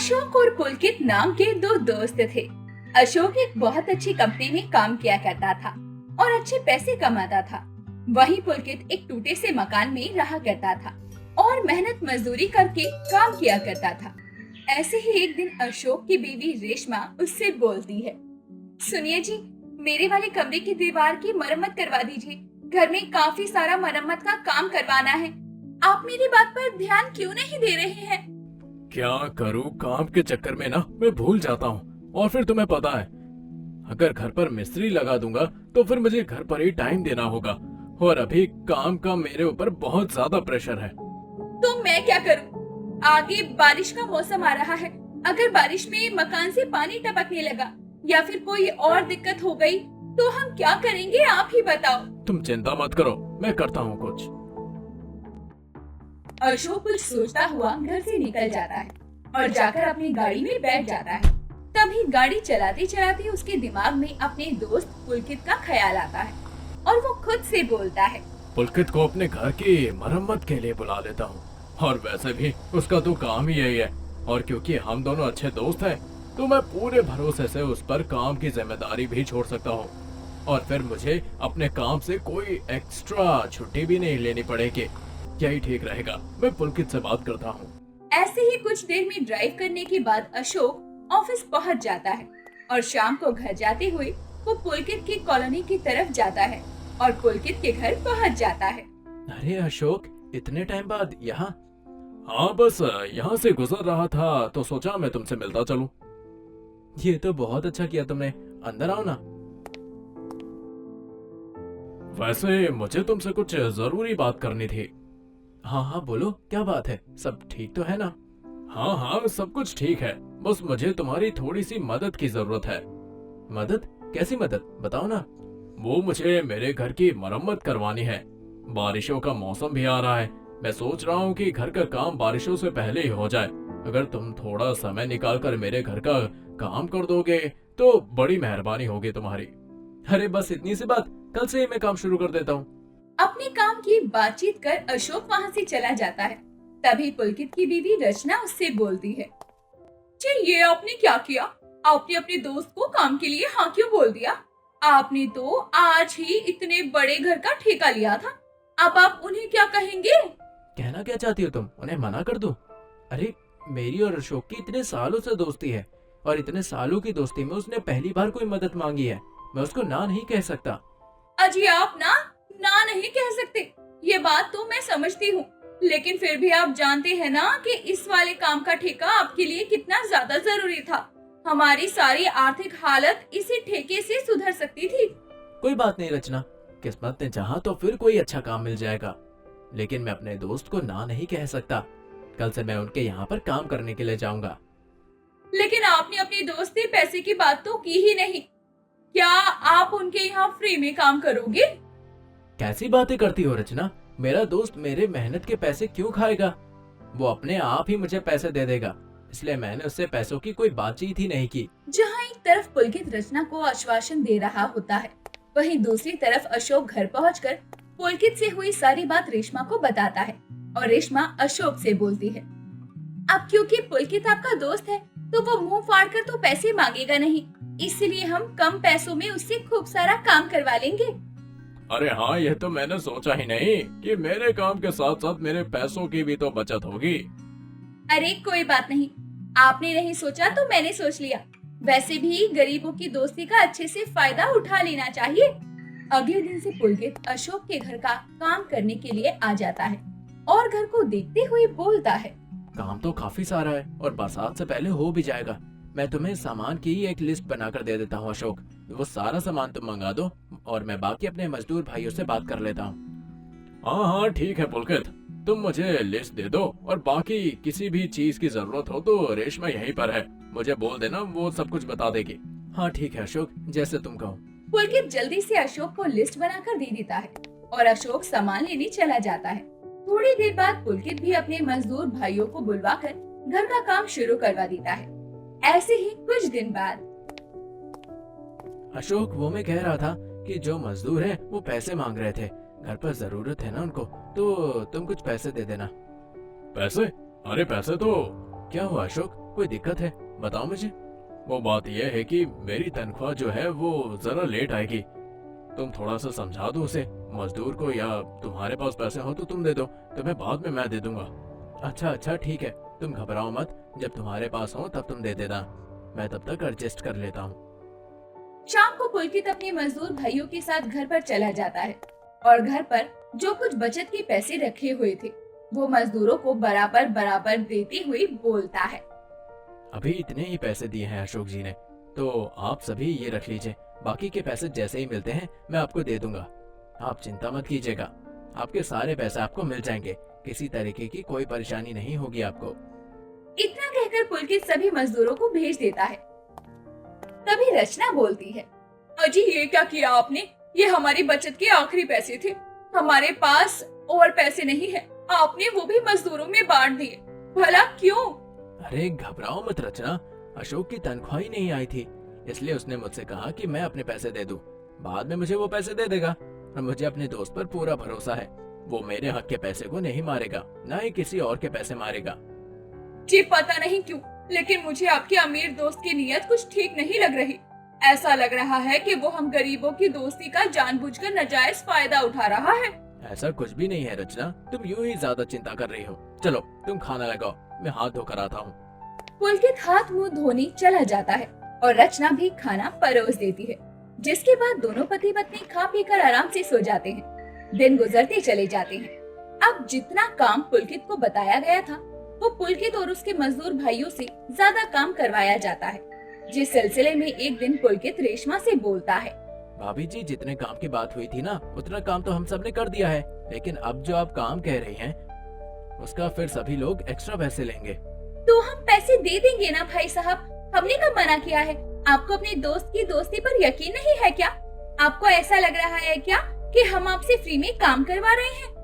अशोक और पुलकित नाम के दो दोस्त थे। अशोक एक बहुत अच्छी कंपनी में काम किया करता था और अच्छे पैसे कमाता था। वहीं पुलकित एक टूटे से मकान में रहा करता था और मेहनत मजदूरी करके काम किया करता था। ऐसे ही एक दिन अशोक की बीवी रेशमा उससे बोलती है, सुनिए जी, मेरे वाले कमरे की दीवार की मरम्मत करवा दीजिए। घर में काफी सारा मरम्मत का काम करवाना है। आप मेरी बात पर ध्यान क्यों नहीं दे रहे हैं? क्या करूं, काम के चक्कर में ना मैं भूल जाता हूँ। और फिर तुम्हें पता है, अगर घर पर मिस्त्री लगा दूंगा तो फिर मुझे घर पर ही टाइम देना होगा और अभी काम का मेरे ऊपर बहुत ज्यादा प्रेशर है। तो मैं क्या करूं? आगे बारिश का मौसम आ रहा है। अगर बारिश में मकान से पानी टपकने लगा या फिर कोई और दिक्कत हो गई तो हम क्या करेंगे, आप ही बताओ। तुम चिंता मत करो, मैं करता हूँ कुछ। अशोक कुछ सोचता हुआ घर से निकल जाता है और जाकर अपनी गाड़ी में बैठ जाता है। तभी गाड़ी चलाते चलाते उसके दिमाग में अपने दोस्त पुलकित का ख्याल आता है और वो खुद से बोलता है, पुलकित को अपने घर की मरम्मत के लिए बुला लेता हूँ। और वैसे भी उसका तो काम ही यही है, और क्योंकि हम दोनों अच्छे दोस्त हैं तो मैं पूरे भरोसे से उस पर काम की जिम्मेदारी भी छोड़ सकता हूँ और फिर मुझे अपने काम से कोई एक्स्ट्रा छुट्टी भी नहीं लेनी पड़ेगी। यही ठीक रहेगा। मैं पुलकित से बात करता हूँ। ऐसे ही कुछ देर में ड्राइव करने के बाद अशोक ऑफिस पहुंच जाता है और शाम को घर जाते हुए वो पुलकित की कॉलोनी की तरफ जाता है और पुलकित के घर पहुंच जाता है। अरे अशोक, इतने टाइम बाद यहाँ? हाँ, बस यहाँ से गुजर रहा था तो सोचा मैं तुमसे मिलता चलूं। ये तो बहुत अच्छा किया तुमने। अंदर आओ ना। वैसे मुझे तुमसे कुछ जरूरी बात करनी थी। हाँ हाँ बोलो, क्या बात है? सब ठीक तो है ना? हाँ हाँ, सब कुछ ठीक है। बस मुझे तुम्हारी थोड़ी सी मदद की जरूरत है। मदद? कैसी मदद, बताओ ना। वो मुझे मेरे घर की मरम्मत करवानी है। बारिशों का मौसम भी आ रहा है। मैं सोच रहा हूँ कि घर का काम बारिशों से पहले ही हो जाए। अगर तुम थोड़ा समय निकाल कर मेरे घर का काम कर दोगे तो बड़ी मेहरबानी होगी तुम्हारी। अरे बस इतनी सी बात, कल से ही मैं काम शुरू कर देता हूँ। अपने काम की बातचीत कर अशोक वहाँ से चला जाता है। तभी पुलकित की बीवी रचना उससे बोलती है, जी ये आपने क्या किया? आपने अपने दोस्त को काम के लिए हाँ क्यों बोल दिया? आपने तो आज ही इतने बड़े घर का ठेका लिया था। अब आप उन्हें क्या कहेंगे? कहना क्या चाहती हो तुम? उन्हें मना कर दो? अरे मेरी और अशोक की इतने सालों से दोस्ती है और इतने सालों की दोस्ती में उसने पहली बार कोई मदद मांगी है। मैं उसको ना नहीं कह सकता। अजी आप ना नहीं कह सकते, ये बात तो मैं समझती हूँ, लेकिन फिर भी आप जानते हैं ना कि इस वाले काम का ठेका आपके लिए कितना ज्यादा जरूरी था। हमारी सारी आर्थिक हालत इसी ठेके से सुधर सकती थी। कोई बात नहीं रचना, किस्मत ने चाहा तो फिर कोई अच्छा काम मिल जाएगा, लेकिन मैं अपने दोस्त को ना नहीं कह सकता। कल से मैं उनके यहाँ पर काम करने के लिए जाऊंगा। लेकिन आपने अपनी दोस्त से पैसे की बात तो की ही नहीं। क्या आप उनके यहाँ फ्री में काम करोगे? कैसी बातें करती हो रचना? मेरा दोस्त मेरे मेहनत के पैसे क्यों खाएगा? वो अपने आप ही मुझे पैसे दे देगा, इसलिए मैंने उससे पैसों की कोई बातचीत ही नहीं की। जहाँ एक तरफ पुलकित रचना को आश्वासन दे रहा होता है, वहीं दूसरी तरफ अशोक घर पहुंचकर पुलकित से हुई सारी बात रेशमा को बताता है और रेशमा अशोक से बोलती है, अब क्योंकि पुलकित आपका दोस्त है तो वो मुंह फाड़ कर तो पैसे मांगेगा नहीं, इसलिए हम कम पैसों में उससे खूब सारा काम करवा लेंगे। अरे हाँ, यह तो मैंने सोचा ही नहीं कि मेरे काम के साथ साथ मेरे पैसों की भी तो बचत होगी। अरे कोई बात नहीं, आपने नहीं सोचा तो मैंने सोच लिया। वैसे भी गरीबों की दोस्ती का अच्छे से फायदा उठा लेना चाहिए। अगले दिन से पुलकित अशोक के घर का काम करने के लिए आ जाता है और घर को देखते हुए बोलता है, काम तो काफी सारा है और बरसात से पहले हो भी जाएगा। मैं तुम्हें सामान की एक लिस्ट बनाकर दे देता हूँ अशोक, वो सारा सामान तुम मंगा दो और मैं बाकी अपने मजदूर भाइयों से बात कर लेता हूँ। हाँ हाँ ठीक है पुलकित, तुम मुझे लिस्ट दे दो और बाकी किसी भी चीज की जरूरत हो तो रेशमा यहीं पर है, मुझे बोल देना, वो सब कुछ बता देगी। हाँ ठीक है अशोक, जैसे तुम कहो। पुलकित जल्दी से अशोक को लिस्ट बनाकर दे देता है और अशोक सामान लेने चला जाता है। थोड़ी देर बाद पुलकित भी अपने मजदूर भाइयों को बुलवाकर घर का काम शुरू करवा देता है। ऐसे ही कुछ दिन बाद अशोक, वो मैं कह रहा था कि जो मजदूर है वो पैसे मांग रहे थे, घर पर जरूरत है ना उनको, तो तुम कुछ पैसे दे देना। पैसे? अरे पैसे तो क्या हुआ अशोक, कोई दिक्कत है? बताओ मुझे। वो बात यह है कि मेरी तनख्वाह जो है वो जरा लेट आएगी। तुम थोड़ा सा समझा दो उसे, मजदूर को, या तुम्हारे पास पैसे हो तो तुम दे दो, तुम्हें बाद में मैं दे दूंगा। अच्छा अच्छा ठीक है, तुम घबराओ मत, जब तुम्हारे पास हो तब तुम दे देना, मैं तब तक एडजस्ट कर लेता हूँ। शाम को पुलकित अपने मजदूर भाइयों के साथ घर पर चला जाता है और घर पर जो कुछ बचत के पैसे रखे हुए थे वो मजदूरों को बराबर बराबर देते हुए बोलता है। अभी इतने ही पैसे दिए हैं अशोक जी ने, तो आप सभी ये रख लीजिए, बाकी के पैसे जैसे ही मिलते हैं मैं आपको दे दूंगा। आप चिंता मत कीजिएगा, आपके सारे पैसे आपको मिल जाएंगे, किसी तरीके की कोई परेशानी नहीं होगी आपको। इतना कहकर पुलकित सभी मजदूरों को भेज देता है। तभी रचना बोलती है, अजी ये क्या किया आपने? ये हमारी बचत के आखिरी पैसे थे, हमारे पास और पैसे नहीं है, आपने वो भी मजदूरों में बांट दिए, भला क्यों? अरे घबराओ मत रचना, अशोक की तनख्वाह ही नहीं आई थी, इसलिए उसने मुझसे कहा कि मैं अपने पैसे दे दूं, बाद में मुझे वो पैसे दे देगा। और मुझे अपने दोस्त पर पूरा भरोसा है, वो मेरे हक के पैसे को नहीं मारेगा, ना ही किसी और के पैसे मारेगा। जी पता नहीं क्यों, लेकिन मुझे आपके अमीर दोस्त की नीयत कुछ ठीक नहीं लग रही। ऐसा लग रहा है कि वो हम गरीबों की दोस्ती का जानबूझकर नाजायज फायदा उठा रहा है। ऐसा कुछ भी नहीं है रचना, तुम यूं ही ज्यादा चिंता कर रही हो। चलो तुम खाना लगाओ, मैं हाथ धोकर आता हूँ। पुलकित हाथ मुंह धोने चला जाता है और रचना भी खाना परोस देती है, जिसके बाद दोनों पति पत्नी खा पीकर आराम से सो जाते हैं। दिन गुजरते चले जाते हैं। अब जितना काम पुलकित को बताया गया था वो पुलकित और उसके मजदूर भाइयों से ज्यादा काम करवाया जाता है, जिस सिलसिले में एक दिन पुलकित रेशमा से बोलता है, भाभी जी जितने काम की बात हुई थी ना, उतना काम तो हम सब ने कर दिया है, लेकिन अब जो आप काम कह रही हैं उसका फिर सभी लोग एक्स्ट्रा पैसे लेंगे। तो हम पैसे दे देंगे ना भाई साहब, हमने कब मना किया है? आपको अपने दोस्त की दोस्ती पर यकीन नहीं है क्या? आपको ऐसा लग रहा है क्या कि हम आपसे फ्री में काम करवा रहे हैं?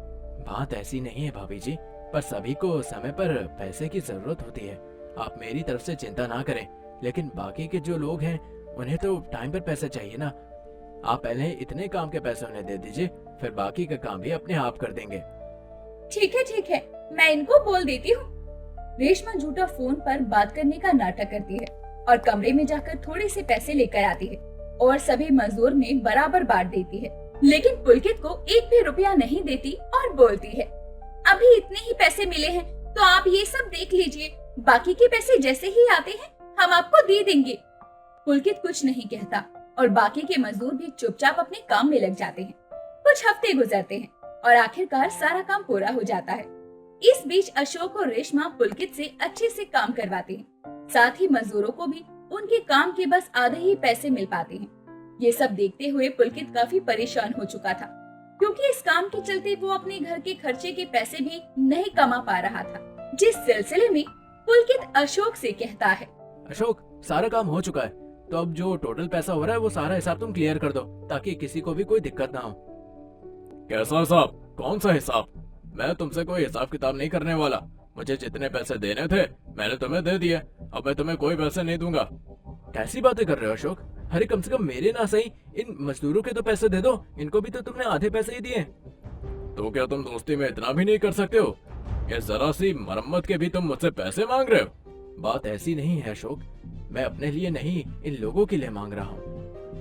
बात ऐसी नहीं है भाभी जी, पर सभी को समय पर पैसे की जरूरत होती है, आप मेरी तरफ से चिंता ना करें, लेकिन बाकी के जो लोग हैं उन्हें तो टाइम पर पैसे चाहिए ना। आप पहले इतने काम के पैसे उन्हें दे दीजिए, फिर बाकी का काम भी अपने आप कर देंगे। ठीक है, मैं इनको बोल देती हूँ। रेशमा झूठा फोन पर बात करने का नाटक करती है और कमरे में जाकर थोड़े से पैसे लेकर आती है और सभी मजदूर में बराबर बांट देती है, लेकिन पुलकित को एक भी रुपया नहीं देती और बोलती है, अभी इतने ही पैसे मिले हैं तो आप ये सब देख लीजिए, बाकी के पैसे जैसे ही आते हैं हम आपको दे देंगे। पुलकित कुछ नहीं कहता और बाकी के मजदूर भी चुपचाप अपने काम में लग जाते हैं। कुछ हफ्ते गुजरते हैं और आखिरकार सारा काम पूरा हो जाता है। इस बीच अशोक और रेशमा पुलकित से अच्छे से काम करवाते हैं, साथ ही मजदूरों को भी उनके काम के बस आधे ही पैसे मिल पाते हैं। ये सब देखते हुए पुलकित काफी परेशान हो चुका था, क्योंकि इस काम के चलते वो अपने घर के खर्चे के पैसे भी नहीं कमा पा रहा था। जिस सिलसिले में पुलकित अशोक से कहता है, अशोक सारा काम हो चुका है, तो अब जो टोटल पैसा हो रहा है वो सारा हिसाब तुम क्लियर कर दो, ताकि किसी को भी कोई दिक्कत ना हो। कैसा हिसाब? कौन सा हिसाब? मैं तुमसे कोई हिसाब किताब नहीं करने वाला, मुझे जितने पैसे देने थे मैंने तुम्हें दे दिए, अब मैं तुम्हें कोई पैसे नहीं दूंगा। कैसी बातें कर रहे हो अशोक? अरे कम से कम मेरे ना सही इन मजदूरों के तो पैसे दे दो, इनको भी तो तुमने आधे पैसे ही दिए। तो क्या तुम दोस्ती में इतना भी नहीं कर सकते हो? ये जरा सी मरम्मत के भी तुम मुझसे पैसे मांग रहे हो? बात ऐसी नहीं है अशोक, मैं अपने लिए नहीं इन लोगों के लिए मांग रहा हूँ।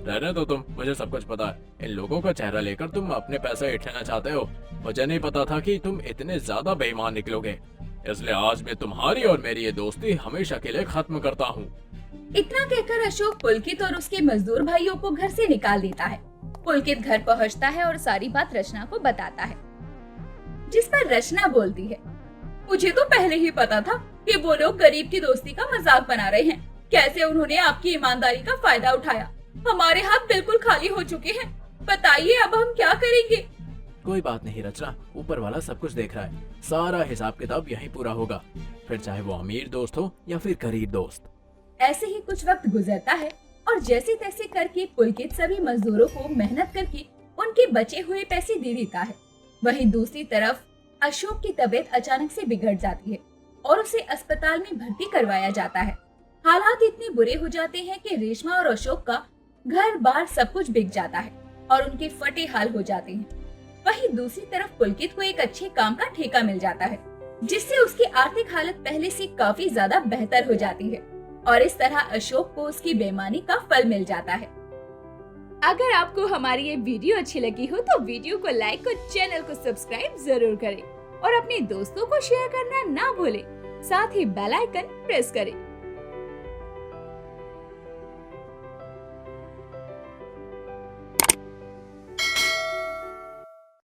रहने दो तुम, मुझे सब कुछ पता है, इन लोगों का चेहरा लेकर तुम अपने पैसे इठाना चाहते हो। मुझे नहीं पता था कि तुम इतने ज्यादा बेईमान निकलोगे, इसलिए आज मैं तुम्हारी और मेरी ये दोस्ती हमेशा के लिए खत्म करता हूँ। इतना कहकर अशोक पुलकित और उसके मजदूर भाइयों को घर से निकाल देता है। पुलकित घर पहुँचता है और सारी बात रचना को बताता है, जिस पर रचना बोलती है, मुझे तो पहले ही पता था कि वो लोग गरीब की दोस्ती का मजाक बना रहे हैं। कैसे उन्होंने आपकी ईमानदारी का फायदा उठाया? हमारे हाथ बिल्कुल खाली हो चुके हैं, बताइए अब हम क्या करेंगे? कोई बात नहीं रचना, ऊपर वाला सब कुछ देख रहा है, सारा हिसाब किताब यहीं पूरा होगा, फिर चाहे वो अमीर दोस्त हो या फिर गरीब दोस्त। ऐसे ही कुछ वक्त गुजरता है और जैसे तैसे करके पुलकित सभी मजदूरों को मेहनत करके उनके बचे हुए पैसे दे देता है। वहीं दूसरी तरफ अशोक की तबीयत अचानक से बिगड़ जाती है और उसे अस्पताल में भर्ती करवाया जाता है। हालात इतने बुरे हो जाते हैं कि रेशमा और अशोक का घर बार सब कुछ बिक जाता है और उनके फटे हाल हो जाते हैं। वहीं दूसरी तरफ पुलकित को एक अच्छे काम का ठेका मिल जाता है, जिससे उसकी आर्थिक हालत पहले से काफी ज्यादा बेहतर हो जाती है और इस तरह अशोक को उसकी बेईमानी का फल मिल जाता है। अगर आपको हमारी ये वीडियो अच्छी लगी हो तो वीडियो को लाइक और चैनल को सब्सक्राइब जरूर करें और अपने दोस्तों को शेयर करना ना भूलें। साथ ही बेल आइकन प्रेस करें